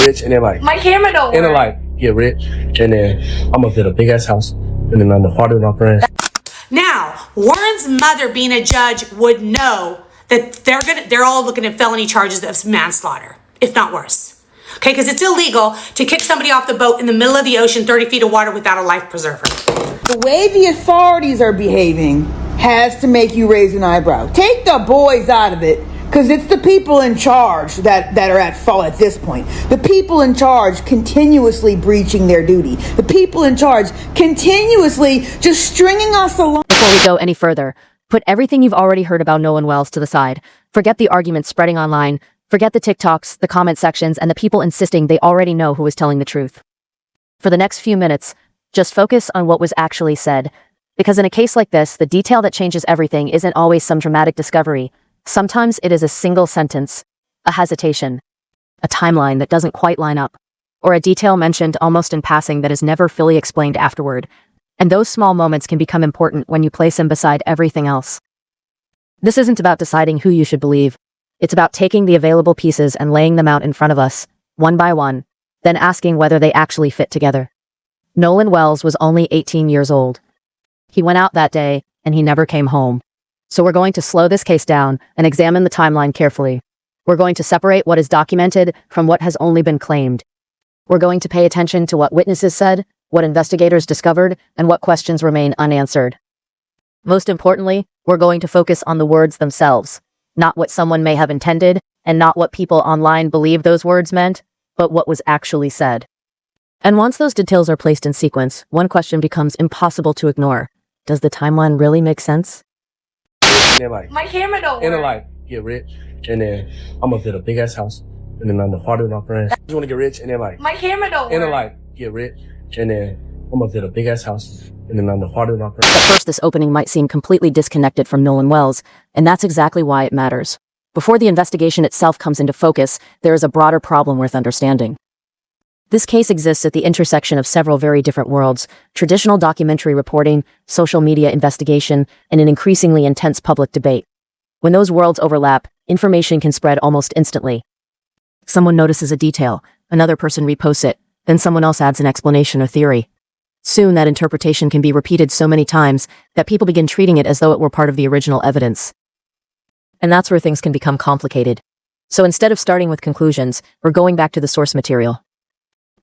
rich and then like my camera don't and then work. like get rich and then I'm gonna build a big ass house and then I'm the father of my friends. Now, Warren's mother, being a judge, would know that they're all looking at felony charges of manslaughter, if not worse. Okay, because it's illegal to kick somebody off the boat in the middle of the ocean, 30 feet of water without a life preserver. The way the authorities are behaving has to make you raise an eyebrow. Take the boys out of it, because it's the people in charge that are at fault at this point. The people in charge continuously breaching their duty. The people in charge continuously just stringing us along. Before we go any further, put everything you've already heard about Nolan Wells to the side. Forget the arguments spreading online. Forget the TikToks, the comment sections, and the people insisting they already know who is telling the truth. For the next few minutes, just focus on what was actually said. Because in a case like this, the detail that changes everything isn't always some dramatic discovery. Sometimes it is a single sentence, a hesitation, a timeline that doesn't quite line up, or a detail mentioned almost in passing that is never fully explained afterward. And those small moments can become important when you place them beside everything else. This isn't about deciding who you should believe. It's about taking the available pieces and laying them out in front of us, one by one, then asking whether they actually fit together. Nolan Wells was only 18 years old. He went out that day, and he never came home. So we're going to slow this case down and examine the timeline carefully. We're going to separate what is documented from what has only been claimed. We're going to pay attention to what witnesses said, what investigators discovered, and what questions remain unanswered. Most importantly, we're going to focus on the words themselves, not what someone may have intended, and not what people online believe those words meant, but what was actually said. And once those details are placed in sequence, one question becomes impossible to ignore. Does the timeline really make sense? And then like My camera don't and then work. like get rich and then I'm gonna build a big ass house and then I'm the father of my friends. I just wanna get rich and then like My camera don't and then work. like get rich and then I'm gonna build a big ass house and then I'm the father of my friends. At first, this opening might seem completely disconnected from Nolan Wells, and that's exactly why it matters. Before the investigation itself comes into focus, there is a broader problem worth understanding. This case exists at the intersection of several very different worlds: traditional documentary reporting, social media investigation, and an increasingly intense public debate. When those worlds overlap, information can spread almost instantly. Someone notices a detail, another person reposts it, then someone else adds an explanation or theory. Soon that interpretation can be repeated so many times that people begin treating it as though it were part of the original evidence. And that's where things can become complicated. So instead of starting with conclusions, we're going back to the source material.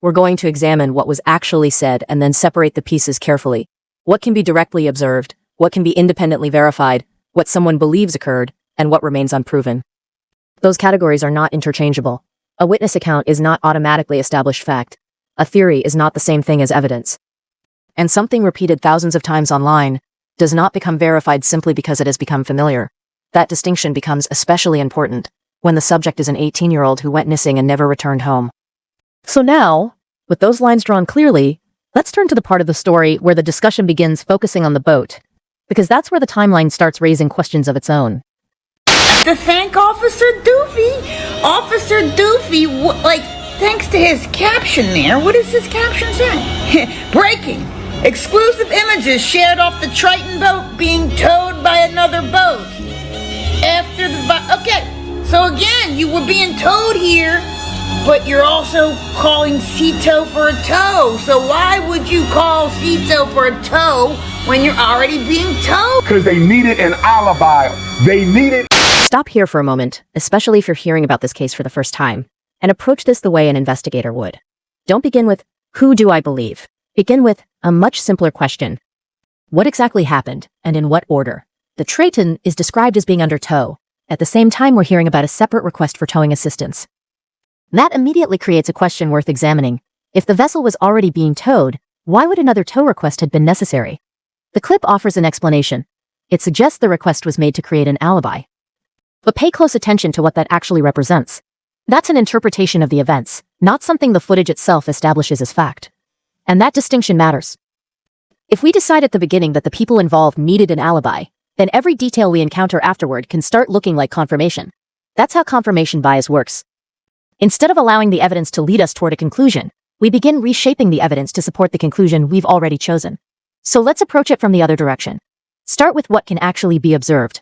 We're going to examine what was actually said and then separate the pieces carefully. What can be directly observed, what can be independently verified, what someone believes occurred, and what remains unproven. Those categories are not interchangeable. A witness account is not automatically established fact. A theory is not the same thing as evidence. And something repeated thousands of times online does not become verified simply because it has become familiar. That distinction becomes especially important when the subject is an 18-year-old who went missing and never returned home. So now, with those lines drawn clearly, let's turn to the part of the story where the discussion begins focusing on the boat, because that's where the timeline starts raising questions of its own. To thank Officer Doofy. Officer Doofy, thanks to his caption there, what does his caption say? Breaking. Exclusive images shared off the Triton boat being towed by another boat. After the... Okay, so again, you were being towed here, but you're also calling Cito for a tow. So why would you call Cito for a tow when you're already being towed? Because they needed an alibi. They needed... Stop here for a moment, especially if you're hearing about this case for the first time, and approach this the way an investigator would. Don't begin with, who do I believe? Begin with a much simpler question. What exactly happened, and in what order? The Triton is described as being under tow. At the same time, we're hearing about a separate request for towing assistance. That immediately creates a question worth examining. If the vessel was already being towed, why would another tow request have been necessary? The clip offers an explanation. It suggests the request was made to create an alibi. But pay close attention to what that actually represents. That's an interpretation of the events, not something the footage itself establishes as fact. And that distinction matters. If we decide at the beginning that the people involved needed an alibi, then every detail we encounter afterward can start looking like confirmation. That's how confirmation bias works. Instead of allowing the evidence to lead us toward a conclusion, we begin reshaping the evidence to support the conclusion we've already chosen. So let's approach it from the other direction. Start with what can actually be observed.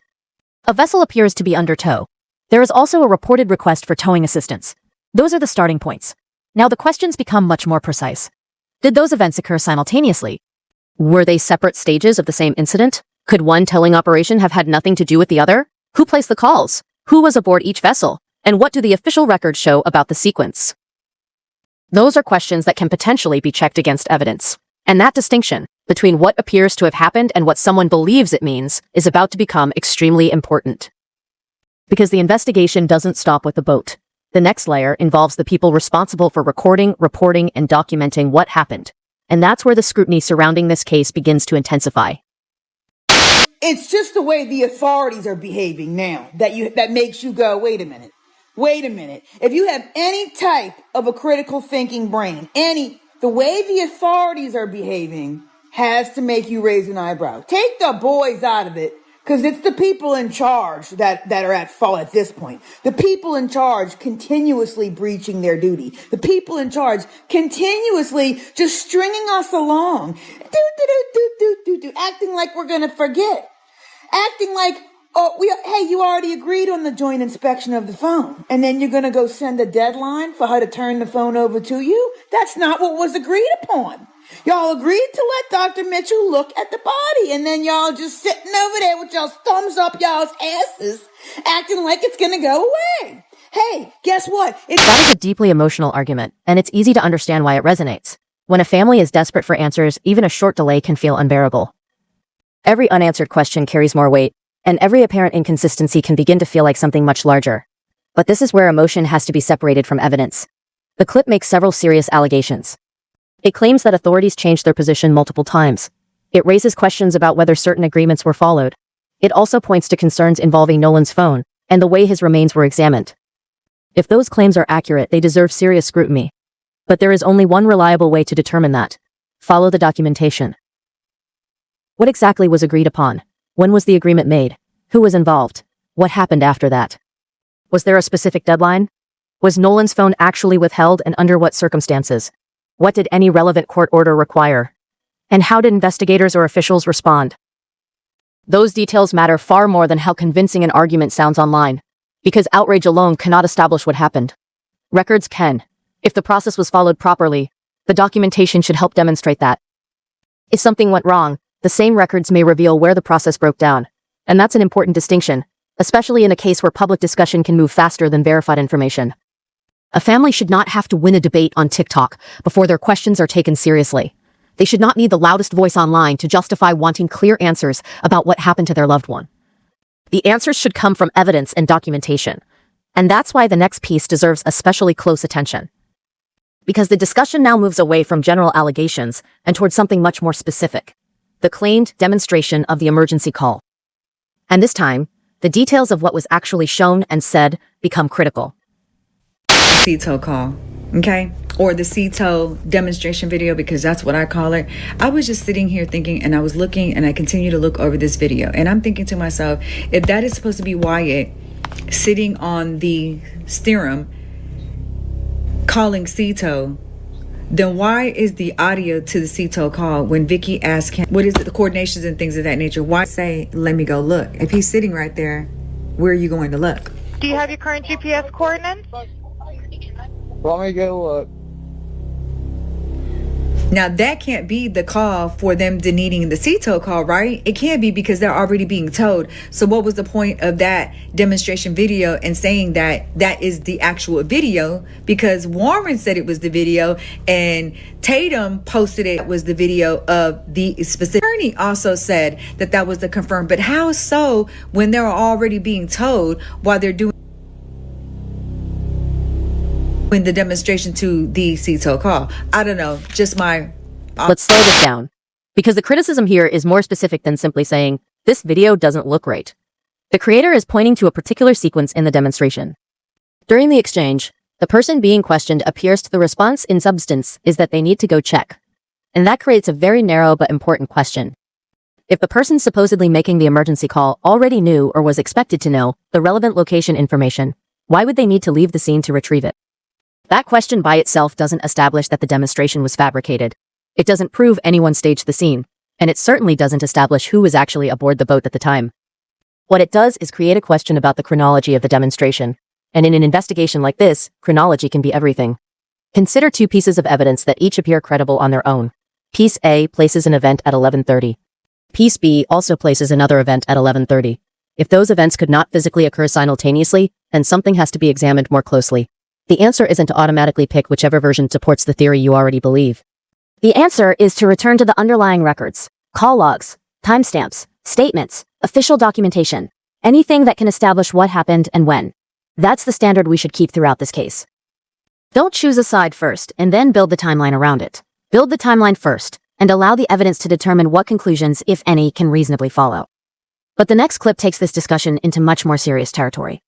A vessel appears to be under tow. There is also a reported request for towing assistance. Those are the starting points. Now the questions become much more precise. Did those events occur simultaneously? Were they separate stages of the same incident? Could one towing operation have had nothing to do with the other? Who placed the calls? Who was aboard each vessel? And what do the official records show about the sequence? Those are questions that can potentially be checked against evidence. And that distinction between what appears to have happened and what someone believes it means is about to become extremely important. Because the investigation doesn't stop with the boat. The next layer involves the people responsible for recording, reporting, and documenting what happened. And that's where the scrutiny surrounding this case begins to intensify. It's just the way the authorities are behaving now that makes you go, wait a minute. Wait a minute. If you have any type of a critical thinking brain, the way the authorities are behaving has to make you raise an eyebrow. Take the boys out of it, because it's the people in charge that are at fault at this point. The people in charge continuously breaching their duty. The people in charge continuously just stringing us along. Acting like we're going to forget. Acting like, hey, you already agreed on the joint inspection of the phone. And then you're going to go send a deadline for her to turn the phone over to you? That's not what was agreed upon. Y'all agreed to let Dr. Mitchell look at the body, and then y'all just sitting over there with y'all's thumbs up y'all's asses, acting like it's gonna go away. Hey, guess what? That is a deeply emotional argument, and it's easy to understand why it resonates. When a family is desperate for answers, even a short delay can feel unbearable. Every unanswered question carries more weight, and every apparent inconsistency can begin to feel like something much larger. But this is where emotion has to be separated from evidence. The clip makes several serious allegations. It claims that authorities changed their position multiple times. It raises questions about whether certain agreements were followed. It also points to concerns involving Nolan's phone and the way his remains were examined. If those claims are accurate, they deserve serious scrutiny. But there is only one reliable way to determine that. Follow the documentation. What exactly was agreed upon? When was the agreement made? Who was involved? What happened after that? Was there a specific deadline? Was Nolan's phone actually withheld, and under what circumstances? What did any relevant court order require? And how did investigators or officials respond? Those details matter far more than how convincing an argument sounds online, because outrage alone cannot establish what happened. Records can. If the process was followed properly, the documentation should help demonstrate that. If something went wrong, the same records may reveal where the process broke down. And that's an important distinction, especially in a case where public discussion can move faster than verified information. A family should not have to win a debate on TikTok before their questions are taken seriously. They should not need the loudest voice online to justify wanting clear answers about what happened to their loved one. The answers should come from evidence and documentation. And that's why the next piece deserves especially close attention. Because the discussion now moves away from general allegations and towards something much more specific. The claimed demonstration of the emergency call. And this time, the details of what was actually shown and said become critical. CTO call, okay? Or the CTO demonstration video, because that's what I call it. I was just sitting here thinking, and I was looking, and I continue to look over this video, and I'm thinking to myself, if that is supposed to be Wyatt sitting on the steerum calling CTO, then why is the audio to the CTO call when Vicky asked him, what is it, the coordinations and things of that nature? Why say, let me go look? If he's sitting right there, where are you going to look? Do you have your current GPS coordinates? Let me go look. Now, that can't be the call for them needing the CTO call, right? It can't be, because they're already being towed. So what was the point of that demonstration video and saying that that is the actual video? Because Warren said it was the video, and Tatum posted it was the video of the specific. Attorney also said that that was the confirmed. But how so when they're already being towed while they're doing the demonstration to the CTO call? I don't know, just my... Let's slow this down, because the criticism here is more specific than simply saying, this video doesn't look right. The creator is pointing to a particular sequence in the demonstration. During the exchange, the person being questioned appears to the response in substance is that they need to go check. And that creates a very narrow but important question. If the person supposedly making the emergency call already knew or was expected to know the relevant location information, why would they need to leave the scene to retrieve it? That question by itself doesn't establish that the demonstration was fabricated. It doesn't prove anyone staged the scene, and it certainly doesn't establish who was actually aboard the boat at the time. What it does is create a question about the chronology of the demonstration, and in an investigation like this, chronology can be everything. Consider two pieces of evidence that each appear credible on their own. Piece A places an event at 11:30. Piece B also places another event at 11:30. If those events could not physically occur simultaneously, then something has to be examined more closely. The answer isn't to automatically pick whichever version supports the theory you already believe. The answer is to return to the underlying records, call logs, timestamps, statements, official documentation, anything that can establish what happened and when. That's the standard we should keep throughout this case. Don't choose a side first and then build the timeline around it. Build the timeline first and allow the evidence to determine what conclusions, if any, can reasonably follow. But the next clip takes this discussion into much more serious territory.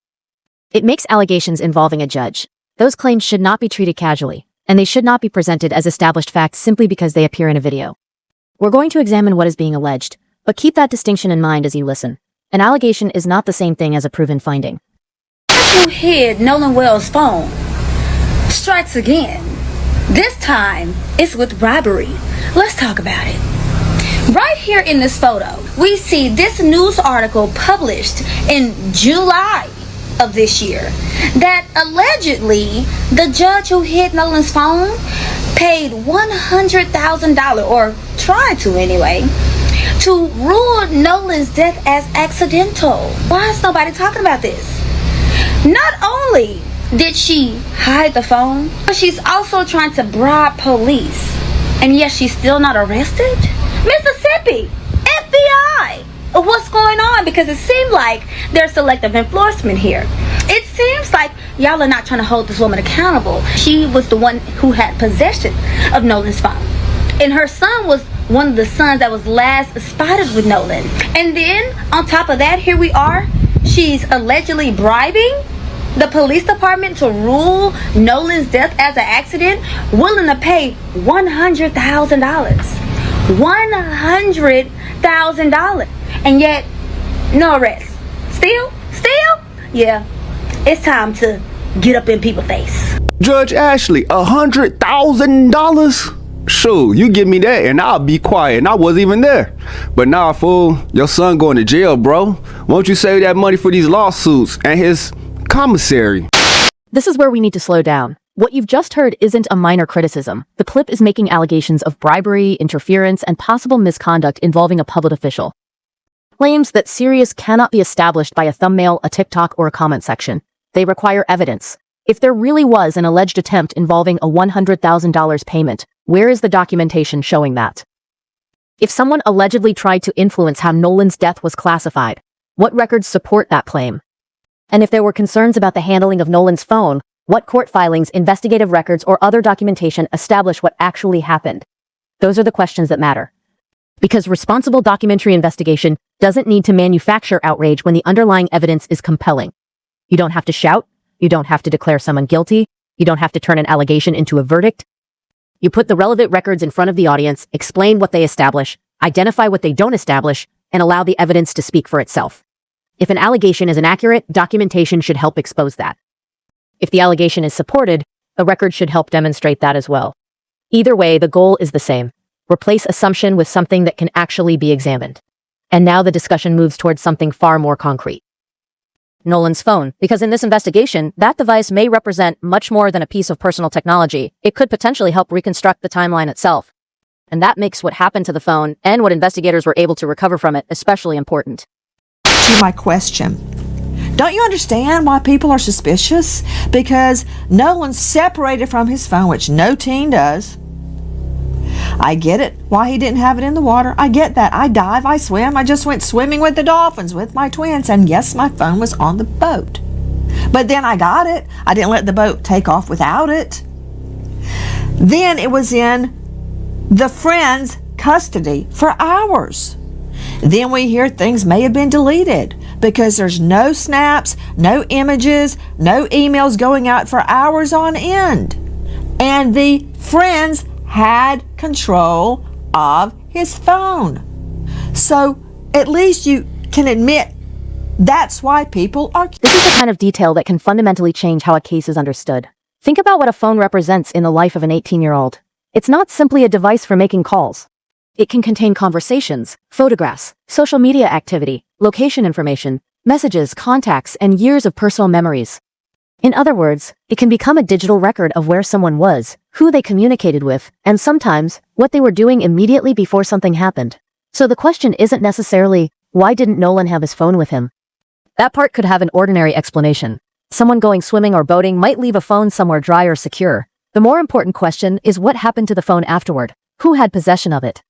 It makes allegations involving a judge. Those claims should not be treated casually, and they should not be presented as established facts simply because they appear in a video. We're going to examine what is being alleged, but keep that distinction in mind as you listen. An allegation is not the same thing as a proven finding. Who hid Nolan Wells' phone strikes again. This time, it's with bribery. Let's talk about it. Right here in this photo, we see this news article published in July of this year that allegedly the judge who hid Nolan's phone paid $100,000, or tried to anyway, to rule Nolan's death as accidental. Why is nobody talking about this? Not only did she hide the phone, but she's also trying to bribe police. And yet she's still not arrested? Mississippi, FBI, what's going on? Because it seemed like there's selective enforcement here. It seems like y'all are not trying to hold this woman accountable. She was the one who had possession of Nolan's phone. And her son was one of the sons that was last spotted with Nolan. And then, on top of that, here we are. She's allegedly bribing the police department to rule Nolan's death as an accident, willing to pay $100,000. $100,000. And yet, no arrest. Still? Yeah. It's time to get up in people's face. Judge Ashley, $100,000? Sure, you give me that and I'll be quiet, and I wasn't even there. But nah, fool, your son going to jail, bro. Won't you save that money for these lawsuits and his commissary? This is where we need to slow down. What you've just heard isn't a minor criticism. The clip is making allegations of bribery, interference, and possible misconduct involving a public official. Claims that serious cannot be established by a thumbnail, a TikTok, or a comment section. They require evidence. If there really was an alleged attempt involving a $100,000 payment, where is the documentation showing that? If someone allegedly tried to influence how Nolan's death was classified, what records support that claim? And if there were concerns about the handling of Nolan's phone, what court filings, investigative records, or other documentation establish what actually happened? Those are the questions that matter. Because responsible documentary investigation doesn't need to manufacture outrage when the underlying evidence is compelling. You don't have to shout. You don't have to declare someone guilty. You don't have to turn an allegation into a verdict. You put the relevant records in front of the audience, explain what they establish, identify what they don't establish, and allow the evidence to speak for itself. If an allegation is inaccurate, documentation should help expose that. If the allegation is supported, a record should help demonstrate that as well. Either way, the goal is the same. Replace assumption with something that can actually be examined. And now the discussion moves towards something far more concrete. Nolan's phone, because in this investigation, that device may represent much more than a piece of personal technology. It could potentially help reconstruct the timeline itself. And that makes what happened to the phone and what investigators were able to recover from it especially important. To my question, don't you understand why people are suspicious? Because Nolan's separated from his phone, which no teen does. I get it, why he didn't have it in the water. I get that. I dive, I swim. I just went swimming with the dolphins with my twins, and yes, my phone was on the boat. But then I got it. I didn't let the boat take off without it. Then it was in the friend's custody for hours. Then we hear things may have been deleted because there's no snaps, no images, no emails going out for hours on end. And the friends had control of his phone. So at least you can admit that's why people are. This is the kind of detail that can fundamentally change how a case is understood. Think about what a phone represents in the life of an 18-year-old. It's not simply a device for making calls. It can contain conversations, photographs, social media activity, location information, messages, contacts, and years of personal memories. In other words, it can become a digital record of where someone was, who they communicated with, and sometimes, what they were doing immediately before something happened. So the question isn't necessarily, why didn't Nolan have his phone with him? That part could have an ordinary explanation. Someone going swimming or boating might leave a phone somewhere dry or secure. The more important question is what happened to the phone afterward. Who had possession of it?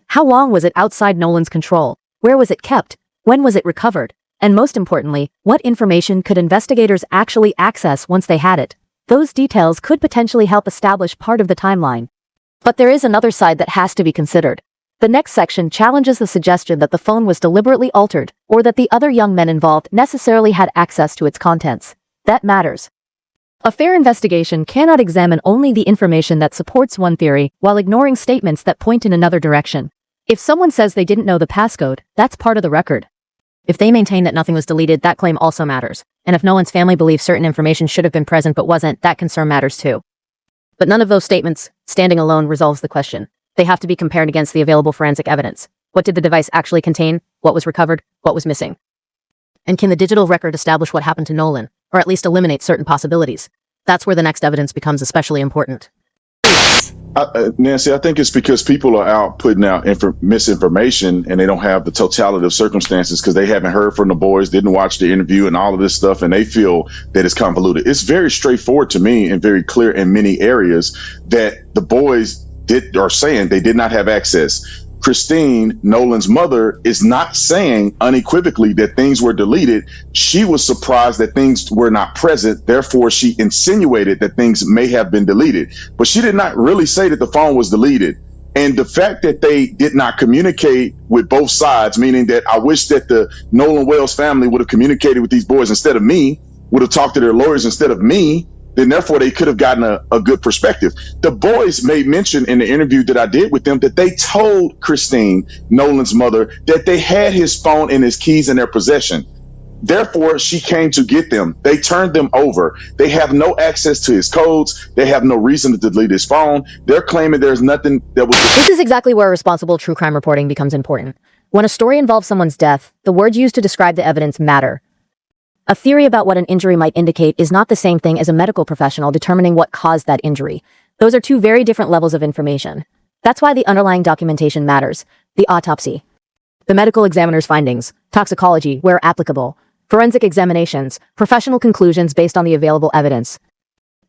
How long was it outside Nolan's control? Where was it kept? When was it recovered? And most importantly, what information could investigators actually access once they had it? Those details could potentially help establish part of the timeline. But there is another side that has to be considered. The next section challenges the suggestion that the phone was deliberately altered, or that the other young men involved necessarily had access to its contents. That matters. A fair investigation cannot examine only the information that supports one theory while ignoring statements that point in another direction. If someone says they didn't know the passcode, that's part of the record. If they maintain that nothing was deleted, that claim also matters. And if Nolan's family believes certain information should have been present but wasn't, that concern matters too. But none of those statements, standing alone, resolves the question. They have to be compared against the available forensic evidence. What did the device actually contain? What was recovered? What was missing? And can the digital record establish what happened to Nolan, or at least eliminate certain possibilities? That's where the next evidence becomes especially important. Nancy, I think it's because people are out putting out misinformation and they don't have the totality of circumstances because they haven't heard from the boys, didn't watch the interview and all of this stuff, and they feel that it's convoluted. It's very straightforward to me and very clear in many areas that the boys are saying they did not have access. Christine, Nolan's mother, is not saying unequivocally that things were deleted. She was surprised that things were not present. Therefore, she insinuated that things may have been deleted. But she did not really say that the phone was deleted. And the fact that they did not communicate with both sides, meaning that I wish that the Nolan Wells family would have communicated with these boys instead of me, would have talked to their lawyers instead of me, then therefore they could have gotten a good perspective. The boys made mention in the interview that I did with them that they told Christine, Nolan's mother, that they had his phone and his keys in their possession. Therefore, she came to get them. They turned them over. They have no access to his codes. They have no reason to delete his phone. They're claiming there's nothing that was... This is exactly where responsible true crime reporting becomes important. When a story involves someone's death, the words used to describe the evidence matter. A theory about what an injury might indicate is not the same thing as a medical professional determining what caused that injury. Those are two very different levels of information. That's why the underlying documentation matters. The autopsy, the medical examiner's findings, toxicology, where applicable, forensic examinations, professional conclusions based on the available evidence.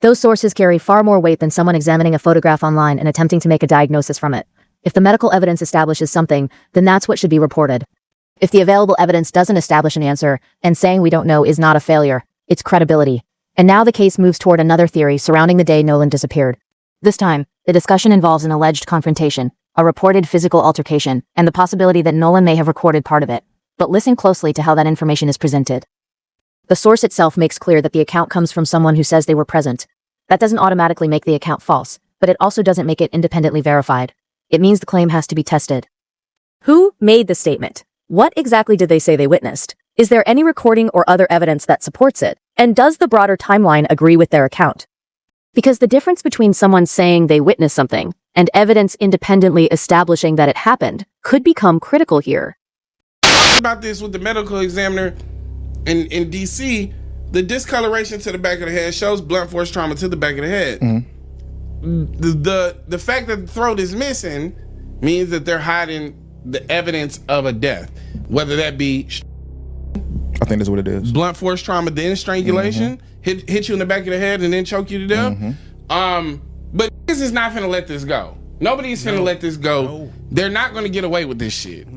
Those sources carry far more weight than someone examining a photograph online and attempting to make a diagnosis from it. If the medical evidence establishes something, then that's what should be reported. If the available evidence doesn't establish an answer, and saying we don't know is not a failure, it's credibility. And now the case moves toward another theory surrounding the day Nolan disappeared. This time, the discussion involves an alleged confrontation, a reported physical altercation, and the possibility that Nolan may have recorded part of it. But listen closely to how that information is presented. The source itself makes clear that the account comes from someone who says they were present. That doesn't automatically make the account false, but it also doesn't make it independently verified. It means the claim has to be tested. Who made the statement? What exactly did they say they witnessed? Is there any recording or other evidence that supports it? And does the broader timeline agree with their account? Because the difference between someone saying they witnessed something and evidence independently establishing that it happened could become critical here. About this with the medical examiner in DC, the discoloration to the back of the head shows blunt force trauma to the back of the head. The fact that the throat is missing means that they're hiding the evidence of a death, whether that be I think that's what it is. Blunt force trauma, then strangulation, hit you in the back of the head and then choke you to death. But niggas is not finna let this go. Nobody's finna let this go. They're not gonna get away with this shit.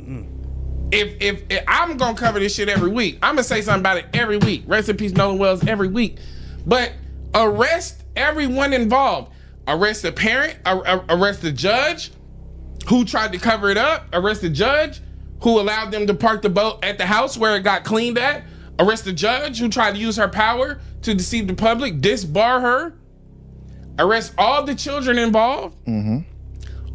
If I'm gonna cover this shit every week, I'm gonna say something about it every week. Rest in peace, Nolan Wells, every week. But arrest everyone involved. Arrest the parent, arrest the judge who tried to cover it up, arrest the judge who allowed them to park the boat at the house where it got cleaned at, arrest the judge who tried to use her power to deceive the public, disbar her, arrest all the children involved.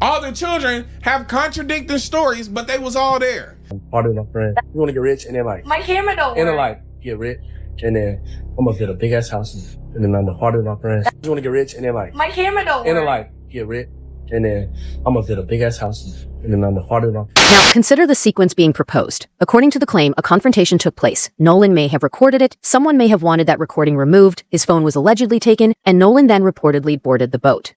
All the children have contradicting stories, but they was all there. Part of my friend. You want to get rich and then like My camera don't and then work. like get rich and then I'm gonna build a big ass house and then I'm the part of my friend. You want to get rich and then like My camera don't and then work. like get rich and then I'm up at a big ass house, and then on the part of the Now, consider the sequence being proposed. According to the claim, a confrontation took place. Nolan may have recorded it, someone may have wanted that recording removed, his phone was allegedly taken, and Nolan then reportedly boarded the boat.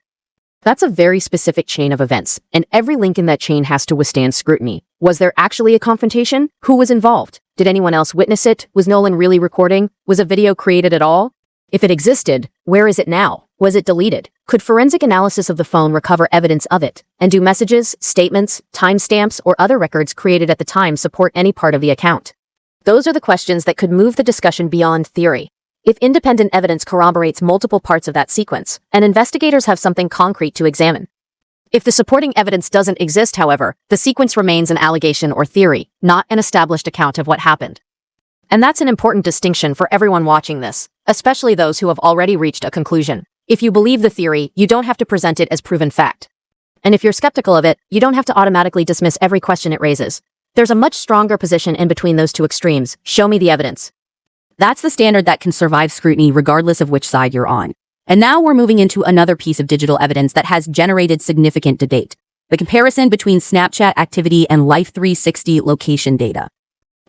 That's a very specific chain of events, and every link in that chain has to withstand scrutiny. Was there actually a confrontation? Who was involved? Did anyone else witness it? Was Nolan really recording? Was a video created at all? If it existed, where is it now? Was it deleted? Could forensic analysis of the phone recover evidence of it? And do messages, statements, timestamps, or other records created at the time support any part of the account? Those are the questions that could move the discussion beyond theory. If independent evidence corroborates multiple parts of that sequence, and investigators have something concrete to examine. If the supporting evidence doesn't exist, however, the sequence remains an allegation or theory, not an established account of what happened. And that's an important distinction for everyone watching this, especially those who have already reached a conclusion. If you believe the theory, you don't have to present it as proven fact. And if you're skeptical of it, you don't have to automatically dismiss every question it raises. There's a much stronger position in between those two extremes. Show me the evidence. That's the standard that can survive scrutiny regardless of which side you're on. And now we're moving into another piece of digital evidence that has generated significant debate. The comparison between Snapchat activity and Life 360 location data.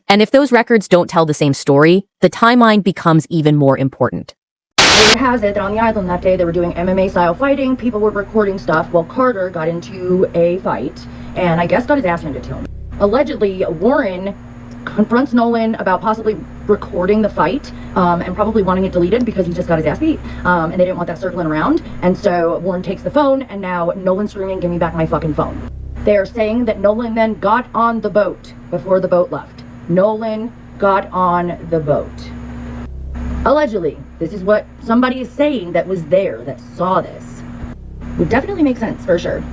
And if those records don't tell the same story, the timeline becomes even more important. Rumor has it that on the island that day they were doing MMA-style fighting, people were recording stuff while Carter got into a fight, and I guess got his ass handed to him. Allegedly, Warren confronts Nolan about possibly recording the fight and probably wanting it deleted because he just got his ass beat and they didn't want that circling around. And so Warren takes the phone and now Nolan's screaming, "Give me back my fucking phone." They're saying that Nolan then got on the boat before the boat left. Nolan got on the boat. Allegedly, this is what somebody is saying that was there, that saw this. Would definitely make sense for sure.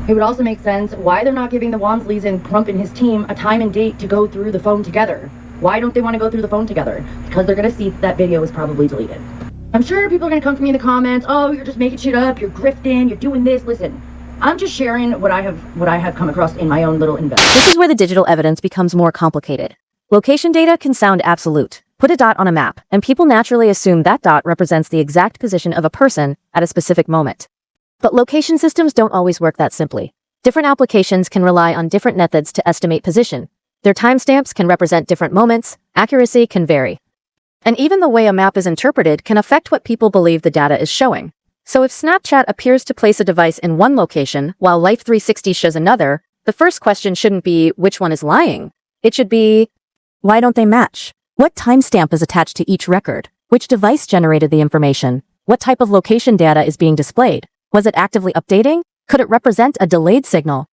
It would also make sense why they're not giving the Wamsleys and Crump and his team a time and date to go through the phone together. Why don't they want to go through the phone together? Because they're going to see that video was probably deleted. I'm sure people are going to come to me in the comments, "Oh, you're just making shit up, you're grifting, you're doing this." Listen, I'm just sharing what I have come across in my own little investment. This is where the digital evidence becomes more complicated. Location data can sound absolute. Put a dot on a map, and people naturally assume that dot represents the exact position of a person at a specific moment. But location systems don't always work that simply. Different applications can rely on different methods to estimate position. Their timestamps can represent different moments, accuracy can vary. And even the way a map is interpreted can affect what people believe the data is showing. So if Snapchat appears to place a device in one location while Life 360 shows another, the first question shouldn't be which one is lying. It should be, why don't they match? What timestamp is attached to each record? Which device generated the information? What type of location data is being displayed? Was it actively updating? Could it represent a delayed signal?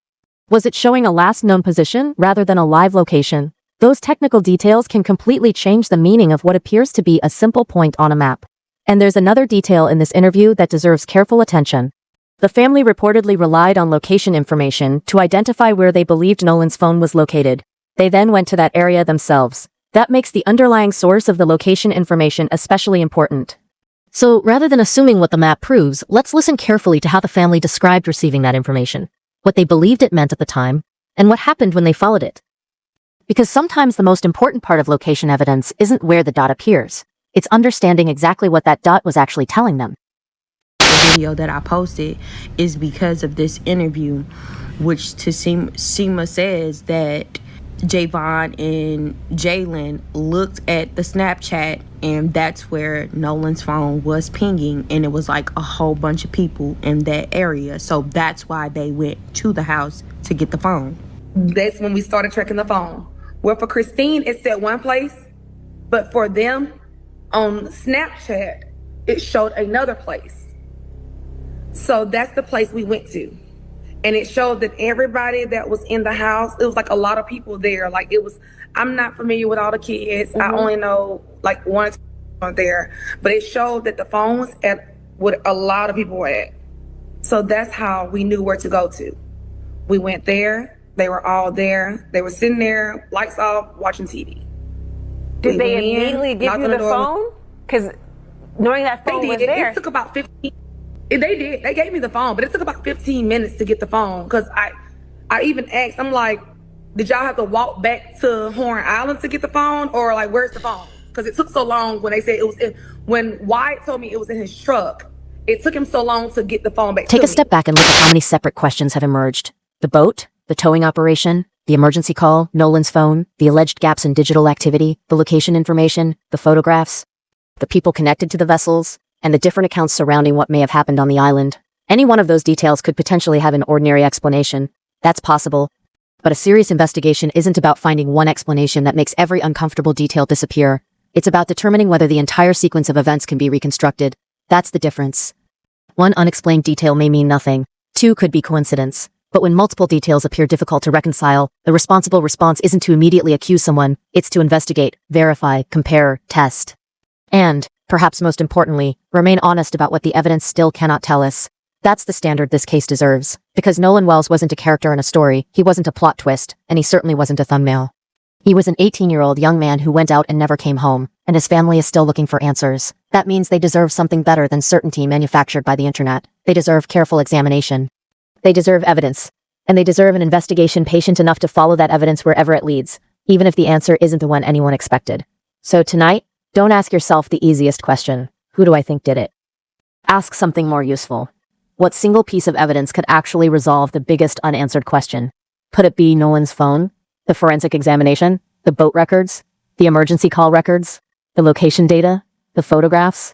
Was it showing a last known position rather than a live location? Those technical details can completely change the meaning of what appears to be a simple point on a map. And there's another detail in this interview that deserves careful attention. The family reportedly relied on location information to identify where they believed Nolan's phone was located. They then went to that area themselves. That makes the underlying source of the location information especially important. So rather than assuming what the map proves, let's listen carefully to how the family described receiving that information, what they believed it meant at the time, and what happened when they followed it. Because sometimes the most important part of location evidence isn't where the dot appears. It's understanding exactly what that dot was actually telling them. The video that I posted is because of this interview, which to Seema says that Javon and Jalen looked at the Snapchat and that's where Nolan's phone was pinging, and it was like a whole bunch of people in that area. So that's why they went to the house to get the phone. That's when we started tracking the phone. Well, for Christine, it said one place, but for them on Snapchat, it showed another place. So that's the place we went to. And it showed that everybody that was in the house, it was like a lot of people there. Like it was, I'm not familiar with all the kids. I only know like one or two there. But it showed that the phone was at what a lot of people were at. So that's how we knew where to go to. We went there. They were all there. They were sitting there, lights off, watching TV. Did they immediately give you the phone? Because knowing that phone was there. It took about 15. They did. They gave me the phone, but it took about 15 minutes to get the phone. Because I even asked, I'm like, did y'all have to walk back to Horn Island to get the phone? Or like, where's the phone? Because it took so long when they said it was in, when Wyatt told me it was in his truck. it took him so long to get the phone back Take to a step me. back and look at how many separate questions have emerged. The boat, the towing operation, the emergency call, Nolan's phone, the alleged gaps in digital activity, the location information, the photographs, the people connected to the vessels, and the different accounts surrounding what may have happened on the island. Any one of those details could potentially have an ordinary explanation. That's possible. But a serious investigation isn't about finding one explanation that makes every uncomfortable detail disappear. It's about determining whether the entire sequence of events can be reconstructed. That's the difference. One unexplained detail may mean nothing. Two could be coincidence. But when multiple details appear difficult to reconcile, the responsible response isn't to immediately accuse someone, it's to investigate, verify, compare, test. And, perhaps most importantly, remain honest about what the evidence still cannot tell us. That's the standard this case deserves. Because Nolan Wells wasn't a character in a story, he wasn't a plot twist, and he certainly wasn't a thumbnail. He was an 18-year-old young man who went out and never came home, and his family is still looking for answers. That means they deserve something better than certainty manufactured by the internet. They deserve careful examination. They deserve evidence. And they deserve an investigation patient enough to follow that evidence wherever it leads, even if the answer isn't the one anyone expected. So tonight, don't ask yourself the easiest question. Who do I think did it? Ask something more useful. What single piece of evidence could actually resolve the biggest unanswered question? Could it be Nolan's phone? The forensic examination? The boat records? The emergency call records? The location data? The photographs?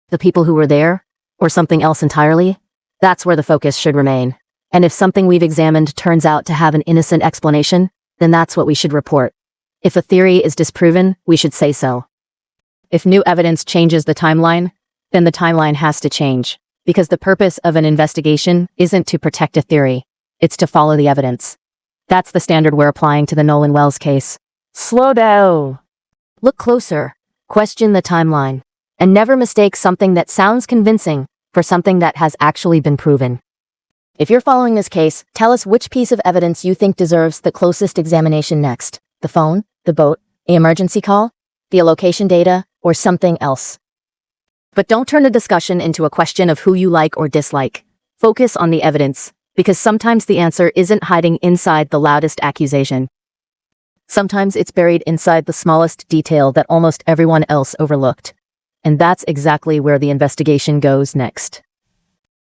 The people who were there? Or something else entirely? That's where the focus should remain. And if something we've examined turns out to have an innocent explanation, then that's what we should report. If a theory is disproven, we should say so. If new evidence changes the timeline, then the timeline has to change. Because the purpose of an investigation isn't to protect a theory, it's to follow the evidence. That's the standard we're applying to the Nolan Wells case. Slow down. Look closer. Question the timeline. And never mistake something that sounds convincing for something that has actually been proven. If you're following this case, tell us which piece of evidence you think deserves the closest examination next. The phone, the boat, the emergency call, the location data, or something else. But don't turn the discussion into a question of who you like or dislike. Focus on the evidence, because sometimes the answer isn't hiding inside the loudest accusation. Sometimes it's buried inside the smallest detail that almost everyone else overlooked. And that's exactly where the investigation goes next.